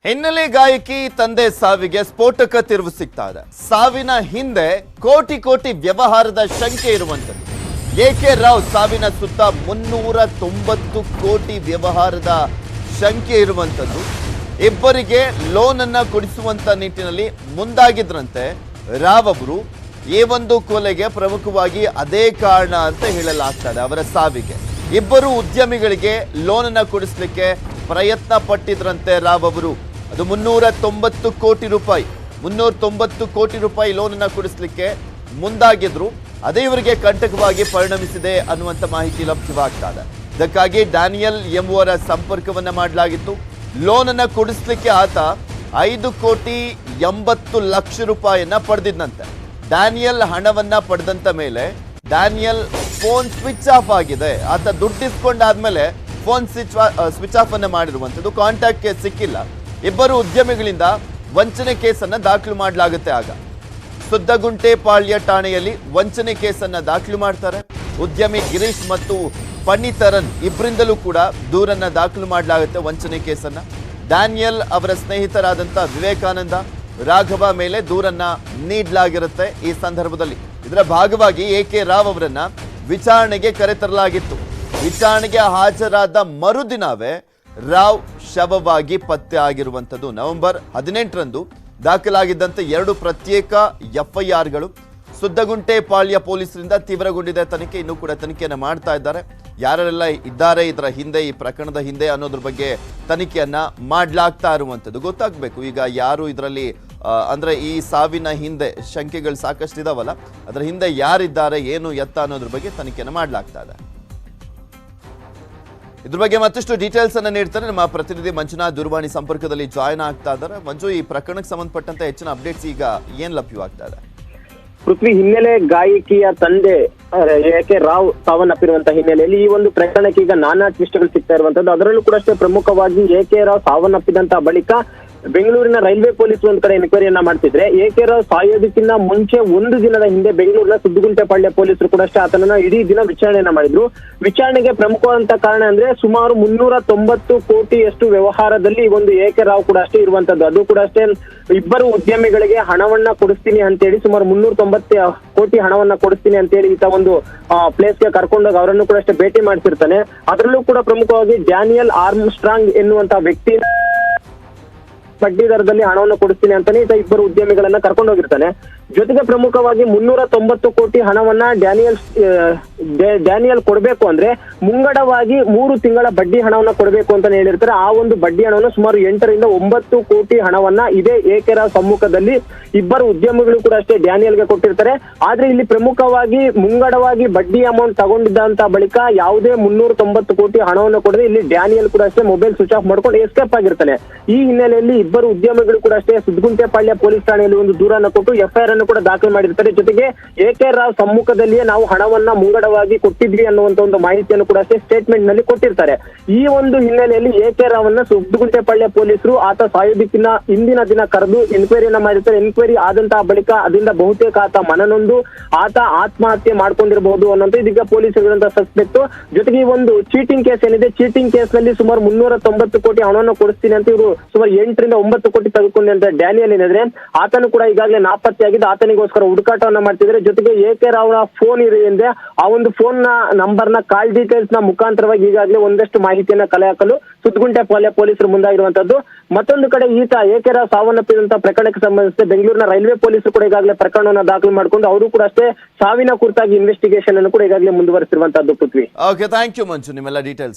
ಹಿನ್ನೆಲೆ ಗಾಯಕಿ ತಂದೆ ಸಾವಿಗೆ ಸ್ಫೋಟಕ ತಿರುವು ಸಿಗ್ತಾ ಇದೆ. ಸಾವಿನ ಹಿಂದೆ ಕೋಟಿ ಕೋಟಿ ವ್ಯವಹಾರದ ಶಂಕೆ ಇರುವಂತದ್ದು. ಎಕೆ ರಾವ್ ಸಾವಿನ ಸುತ್ತ 390 ಕೋಟಿ ವ್ಯವಹಾರದ ಶಂಕೆ ಇರುವಂತದ್ದು. ಇಬ್ಬರಿಗೆ ಲೋನ್ ಅನ್ನ ಕೊಡಿಸುವಂತ ನಿಟ್ಟಿನಲ್ಲಿ ಮುಂದಾಗಿದ್ರಂತೆ ರಾವ್ ಅವರು. ಈ ಒಂದು ಕೊಲೆಗೆ ಪ್ರಮುಖವಾಗಿ ಅದೇ ಕಾರಣ ಅಂತ ಹೇಳಲಾಗ್ತದೆ. ಅವರ ಸಾವಿಗೆ ಇಬ್ಬರು ಉದ್ಯಮಿಗಳಿಗೆ ಲೋನ್ ಅನ್ನ ಕೊಡಿಸಲಿಕ್ಕೆ ಪ್ರಯತ್ನ ಪಟ್ಟಿದ್ರಂತೆ ರಾವ್ ಅವರು. ಅದು 390 ಕೋಟಿ ರೂಪಾಯಿ 390 ಕೋಟಿ ರೂಪಾಯಿ ಲೋನ್ ಅನ್ನ ಕೊಡಿಸಲಿಕ್ಕೆ ಮುಂದಾಗಿದ್ರು. ಅದೇ ಇವರಿಗೆ ಕಂಟಕವಾಗಿ ಪರಿಣಮಿಸಿದೆ ಅನ್ನುವಂಥ ಮಾಹಿತಿ ಲಭ್ಯವಾಗ್ತಾ ಇದೆ. ಇದಕ್ಕಾಗಿ ಡ್ಯಾನಿಯಲ್ ಎಂಬುವರ ಸಂಪರ್ಕವನ್ನ ಮಾಡಲಾಗಿತ್ತು. ಲೋನ್ ಅನ್ನ ಕೊಡಿಸ್ಲಿಕ್ಕೆ ಆತ 5 ಕೋಟಿ 80 ಲಕ್ಷ ರೂಪಾಯಿಯನ್ನ ಪಡೆದಿದ್ದಂತೆ. ಡ್ಯಾನಿಯಲ್ ಹಣವನ್ನ ಪಡೆದಂತ ಮೇಲೆ ಡ್ಯಾನಿಯಲ್ ಫೋನ್ ಸ್ವಿಚ್ ಆಫ್ ಆಗಿದೆ. ಆತ ದುಡ್ಡು ಇಸ್ಕೊಂಡಾದ್ಮೇಲೆ ಫೋನ್ ಸ್ವಿಚ್ ಆಫ್ ಅನ್ನ ಮಾಡಿರುವಂಥದ್ದು. ಕಾಂಟ್ಯಾಕ್ಟ್ ಸಿಕ್ಕಿಲ್ಲ. ಇಬ್ಬರು ಉದ್ಯಮಿಗಳಿಂದ ವಂಚನೆ ಕೇಸನ್ನ ದಾಖಲು ಮಾಡಲಾಗುತ್ತೆ. ಆಗ ಸುದ್ದಗುಂಟೆಪಾಳ್ಯ ಠಾಣೆಯಲ್ಲಿ ವಂಚನೆ ಕೇಸನ್ನ ದಾಖಲು ಮಾಡ್ತಾರೆ. ಉದ್ಯಮಿ ಗಿರೀಶ್ ಮತ್ತು ಪಣಿತರನ್ ಇಬ್ಬರಿಂದಲೂ ಕೂಡ ದೂರನ್ನ ದಾಖಲು ಮಾಡಲಾಗುತ್ತೆ. ವಂಚನೆ ಕೇಸನ್ನ ಡ್ಯಾನಿಯಲ್ ಅವರ ಸ್ನೇಹಿತರಾದಂಥ ವಿವೇಕಾನಂದ, ರಾಘವ ಮೇಲೆ ದೂರನ್ನ ನೀಡಲಾಗಿರುತ್ತೆ. ಈ ಸಂದರ್ಭದಲ್ಲಿ ಇದರ ಭಾಗವಾಗಿ ಎಕೆ ರಾವ್ ಅವರನ್ನ ವಿಚಾರಣೆಗೆ ಕರೆತರಲಾಗಿತ್ತು. ವಿಚಾರಣೆಗೆ ಹಾಜರಾದ ಮರುದಿನವೇ ರಾವ್ ಶವವಾಗಿ ಪತ್ತೆ ಆಗಿರುವಂಥದ್ದು. ನವೆಂಬರ್ 18ರಂದು ದಾಖಲಾಗಿದ್ದಂತೆ 2 ಪ್ರತ್ಯೇಕ ಎಫ್ಐಆರ್ಗಳು. ಸುದ್ದಗುಂಟೆಪಾಳ್ಯ ಪೊಲೀಸರಿಂದ ತೀವ್ರಗೊಂಡಿದೆ ತನಿಖೆ. ಇನ್ನೂ ಕೂಡ ತನಿಖೆಯನ್ನು ಮಾಡ್ತಾ ಇದ್ದಾರೆ. ಯಾರೆಲ್ಲ ಇದ್ದಾರೆ ಇದರ ಹಿಂದೆ, ಈ ಪ್ರಕರಣದ ಹಿಂದೆ ಅನ್ನೋದ್ರ ಬಗ್ಗೆ ತನಿಖೆಯನ್ನ ಮಾಡಲಾಗ್ತಾ ಇರುವಂಥದ್ದು. ಗೊತ್ತಾಗಬೇಕು ಈಗ ಯಾರು ಇದರಲ್ಲಿ ಅಂದ್ರೆ ಈ ಸಾವಿನ ಹಿಂದೆ ಶಂಕೆಗಳು ಸಾಕಷ್ಟು ಇದಾವಲ್ಲ, ಅದರ ಹಿಂದೆ ಯಾರಿದ್ದಾರೆ, ಏನು ಎತ್ತ ಅನ್ನೋದ್ರ ಬಗ್ಗೆ ತನಿಖೆಯನ್ನು ಮಾಡಲಾಗ್ತಾ ಇದೆ. ಇದ್ರ ಬಗ್ಗೆ ಮತ್ತಷ್ಟು ಡೀಟೇಲ್ಸ್ ಅನ್ನ ನೀಡ್ತಾರೆ ನಮ್ಮ ಪ್ರತಿನಿಧಿ ಮಂಜುನಾಥ್. ದೂರವಾಣಿ ಸಂಪರ್ಕದಲ್ಲಿ ಜಾಯ್ನ್ ಆಗ್ತಾ ಇದ್ದಾರೆ. ಮಂಜು, ಈ ಪ್ರಕರಣಕ್ಕೆ ಸಂಬಂಧಪಟ್ಟಂತೆ ಹೆಚ್ಚಿನ ಅಪ್ಡೇಟ್ಸ್ ಈಗ ಏನ್ ಲಭ್ಯವಾಗ್ತಾ ಇದೆ? ಪೃಥ್ವಿ, ಹಿನ್ನೆಲೆ ಗಾಯಕಿಯ ತಂದೆ ಎಕೆ ರಾವ್ ಸಾವನ್ನಪ್ಪಿರುವಂತಹ ಹಿನ್ನೆಲೆಯಲ್ಲಿ ಈ ಒಂದು ಪ್ರಕರಣಕ್ಕೆ ಈಗ ನಾನಾ ಟ್ವಿಸ್ಟ್ಗಳು ಸಿಗ್ತಾ ಇರುವಂತದ್ದು. ಅದರಲ್ಲೂ ಕೂಡ ಅಷ್ಟೇ ಪ್ರಮುಖವಾಗಿ ಎಕೆ ರಾವ್ ಸಾವನ್ನಪ್ಪಿದಂತಹ ಬಳಿಕ ಬೆಂಗಳೂರಿನ ರೈಲ್ವೆ ಪೊಲೀಸ್ ಒಂದ್ ಕಡೆ ಎನ್ಕ್ವೈರಿಯನ್ನ ಮಾಡ್ತಿದ್ರೆ, ಎಕೆ ರಾವ್ ಸಾಯೋದಕ್ಕಿಂತ ಮುಂಚೆ ಒಂದು ದಿನದ ಹಿಂದೆ ಬೆಂಗಳೂರಿನ ಸುದ್ದಗುಂಟೆಪಾಳ್ಯ ಪೊಲೀಸರು ಕೂಡ ಅಷ್ಟೇ ಆತನನ್ನ ಇಡೀ ದಿನ ವಿಚಾರಣೆಯನ್ನ ಮಾಡಿದ್ರು. ವಿಚಾರಣೆಗೆ ಪ್ರಮುಖವಾದಂತ ಕಾರಣ ಅಂದ್ರೆ ಸುಮಾರು 390 ಕೋಟಿಯಷ್ಟು ವ್ಯವಹಾರದಲ್ಲಿ ಈ ಒಂದು ಎಕೆ ರಾವ್ ಕೂಡ ಅಷ್ಟೇ ಇರುವಂತದ್ದು. ಅದು ಕೂಡ ಅಷ್ಟೇ ಇಬ್ಬರು ಉದ್ಯಮಿಗಳಿಗೆ ಹಣವನ್ನ ಕೊಡಿಸ್ತೀನಿ ಅಂತೇಳಿ ಸುಮಾರು 390 ಕೋಟಿ ಹಣವನ್ನ ಕೊಡಿಸ್ತೀನಿ ಅಂತೇಳಿ ಈತ ಒಂದು ಪ್ಲೇಸ್ಗೆ ಕರ್ಕೊಂಡೋಗಿ ಅವರನ್ನು ಕೂಡ ಅಷ್ಟೇ ಭೇಟಿ ಮಾಡ್ತಿರ್ತಾನೆ. ಅದರಲ್ಲೂ ಕೂಡ ಪ್ರಮುಖವಾಗಿ ಡ್ಯಾನಿಯಲ್ ಆರ್ಮ್ಸ್ಟ್ರಾಂಗ್ ಎನ್ನುವಂತ ವ್ಯಕ್ತಿ ಬಡ್ಡಿ ದರದಲ್ಲಿ ಹಣವನ್ನು ಕೊಡಿಸ್ತೀನಿ ಅಂತಾನೆ ಈತ ಇಬ್ಬರು ಉದ್ಯಮಿಗಳನ್ನ ಕರ್ಕೊಂಡು ಹೋಗಿರ್ತಾನೆ. ಜೊತೆಗೆ ಪ್ರಮುಖವಾಗಿ 390 ಕೋಟಿ ಹಣವನ್ನ ಡ್ಯಾನಿಯಲ್ ಕೊಡಬೇಕು ಅಂದ್ರೆ ಮುಂಗಡವಾಗಿ 3 ತಿಂಗಳ ಬಡ್ಡಿ ಹಣವನ್ನ ಕೊಡಬೇಕು ಅಂತ ಹೇಳಿರ್ತಾರೆ. ಆ ಒಂದು ಬಡ್ಡಿ ಹಣವನ್ನು ಸುಮಾರು 8 ರಿಂದ 9 ಕೋಟಿ ಹಣವನ್ನ ಇದೇ ಎಕೆ ರಾವ್ ಸಮ್ಮುಖದಲ್ಲಿ ಇಬ್ಬರು ಉದ್ಯಮಿಗಳು ಕೂಡ ಅಷ್ಟೇ ಡ್ಯಾನಿಯಲ್ಗೆ ಕೊಟ್ಟಿರ್ತಾರೆ. ಆದ್ರೆ ಇಲ್ಲಿ ಪ್ರಮುಖವಾಗಿ ಮುಂಗಡವಾಗಿ ಬಡ್ಡಿ ಅಮೌಂಟ್ ತಗೊಂಡಿದ್ದಂತ ಬಳಿಕ ಯಾವುದೇ 390 ಕೋಟಿ ಹಣವನ್ನು ಕೊಡದೆ ಇಲ್ಲಿ ಡ್ಯಾನಿಯಲ್ ಕೂಡ ಅಷ್ಟೇ ಮೊಬೈಲ್ ಸ್ವಿಚ್ ಆಫ್ ಮಾಡ್ಕೊಂಡು ಎಸ್ಕೇಪ್ ಆಗಿರ್ತಾನೆ. ಈ ಹಿನ್ನೆಲೆಯಲ್ಲಿ ಇಬ್ಬರು ಉದ್ಯಮಿಗಳು ಕೂಡ ಅಷ್ಟೇ ಸುದ್ದಗುಂಟೆಪಾಳ್ಯ ಪೊಲೀಸ್ ಠಾಣೆಯಲ್ಲಿ ಒಂದು ದೂರನ್ನು ಕೊಟ್ಟು ಎಫ್ಐಆರ್ ಅನ್ನು ಕೂಡ ದಾಖಲು ಮಾಡಿರ್ತಾರೆ. ಜೊತೆಗೆ ಎಕೆ ರಾವ್ ಸಮ್ಮುಖದಲ್ಲಿಯೇ ನಾವು ಹಣವನ್ನ ಮುಂಗಡವಾಗಿ ಕೊಟ್ಟಿದ್ವಿ ಅನ್ನುವಂತ ಒಂದು ಮಾಹಿತಿಯನ್ನು ಕೂಡ ಅಷ್ಟೇ ಸ್ಟೇಟ್ಮೆಂಟ್ ನಲ್ಲಿ ಕೊಟ್ಟಿರ್ತಾರೆ. ಈ ಒಂದು ಹಿನ್ನೆಲೆಯಲ್ಲಿ ಎಕೆ ರಾವ್ ಅನ್ನ ಸುದ್ದಗುಂಟೆಪಾಳ್ಯ ಪೊಲೀಸರು ಆತ ಸಾಯೋದಕ್ಕಿಂತ ಹಿಂದಿನ ದಿನ ಕರೆದು ಎನ್ಕ್ವೈರಿಯನ್ನ ಮಾಡಿರ್ತಾರೆ. ಎನ್ಕ್ವೈರಿ ಆದಂತಹ ಬಳಿಕ ಅದರಿಂದ ಬಹುತೇಕ ಆತ ಮನನೊಂದು ಆತ ಆತ್ಮಹತ್ಯೆ ಮಾಡ್ಕೊಂಡಿರಬಹುದು ಅನ್ನೋದು ಇದೀಗ ಪೊಲೀಸರು ಸಸ್ಪೆಕ್ಟ್. ಜೊತೆಗೆ ಈ ಒಂದು ಚೀಟಿಂಗ್ ಕೇಸ್ ಏನಿದೆ, ಚೀಟಿಂಗ್ ಕೇಸ್ ನಲ್ಲಿ ಸುಮಾರು 390 ಕೋಟಿ ಹಣವನ್ನು ಕೊಡಿಸ್ತೀನಿ ಅಂತ ಇವರು ಸುಮಾರು 8 ರಿಂದ 9 ಕೋಟಿ ತೆಗೆದುಕೊಂಡಂತ ಡ್ಯಾನಿಯಲ್ ಏನಿದ್ರೆ ಆತನು ಕೂಡ ಈಗಾಗಲೇ ನಾಪತ್ತೆಯಾಗಿದ್ದು ಆತನಿಗೋಸ್ಕರ ಹುಡುಕಾಟವನ್ನ ಮಾಡ್ತಿದ್ರೆ. ಜೊತೆಗೆ ಎಕೆ ರಾವ್ ಫೋನ್ ಇದೆ, ಆ ಒಂದು ಫೋನ್ ನ ನಂಬರ್ ನ ಕಾಲ್ ಡೀಟೇಲ್ಸ್ ನ ಮುಖಾಂತರವಾಗಿ ಈಗಾಗಲೇ ಒಂದಷ್ಟು ಮಾಹಿತಿಯನ್ನ ಕಲೆ ಹಾಕಲು ಸುದ್ದಗುಂಟೆಪಾಳ್ಯ ಪೊಲೀಸರು ಮುಂದಾಗಿರುವಂತದ್ದು. ಮತ್ತೊಂದು ಕಡೆ ಈತ ಎಕೆ ರಾವ್ ಸಾವನ್ನಪ್ಪಿದಂತಹ ಪ್ರಕರಣಕ್ಕೆ ಸಂಬಂಧಿಸಿದ ಬೆಂಗಳೂರಿನ ರೈಲ್ವೆ ಪೊಲೀಸರು ಕೂಡ ಈಗಾಗಲೇ ಪ್ರಕರಣವನ್ನು ದಾಖಲು ಮಾಡಿಕೊಂಡು ಅವರು ಕೂಡ ಅಷ್ಟೇ ಸಾವಿನ ಕುರಿತಾಗಿ ಇನ್ವೆಸ್ಟಿಗೇಷನ್ ಅನ್ನು ಕೂಡ ಈಗಾಗಲೇ ಮುಂದುವರೆಸಿರುವಂತದ್ದು. ಪೃಥ್ವಿ, ಓಕೆ, ಥ್ಯಾಂಕ್ ಯು ಮಂಜು ನಿಮ್ಮೆಲ್ಲ ಡೀಟೇಲ್ಸ್.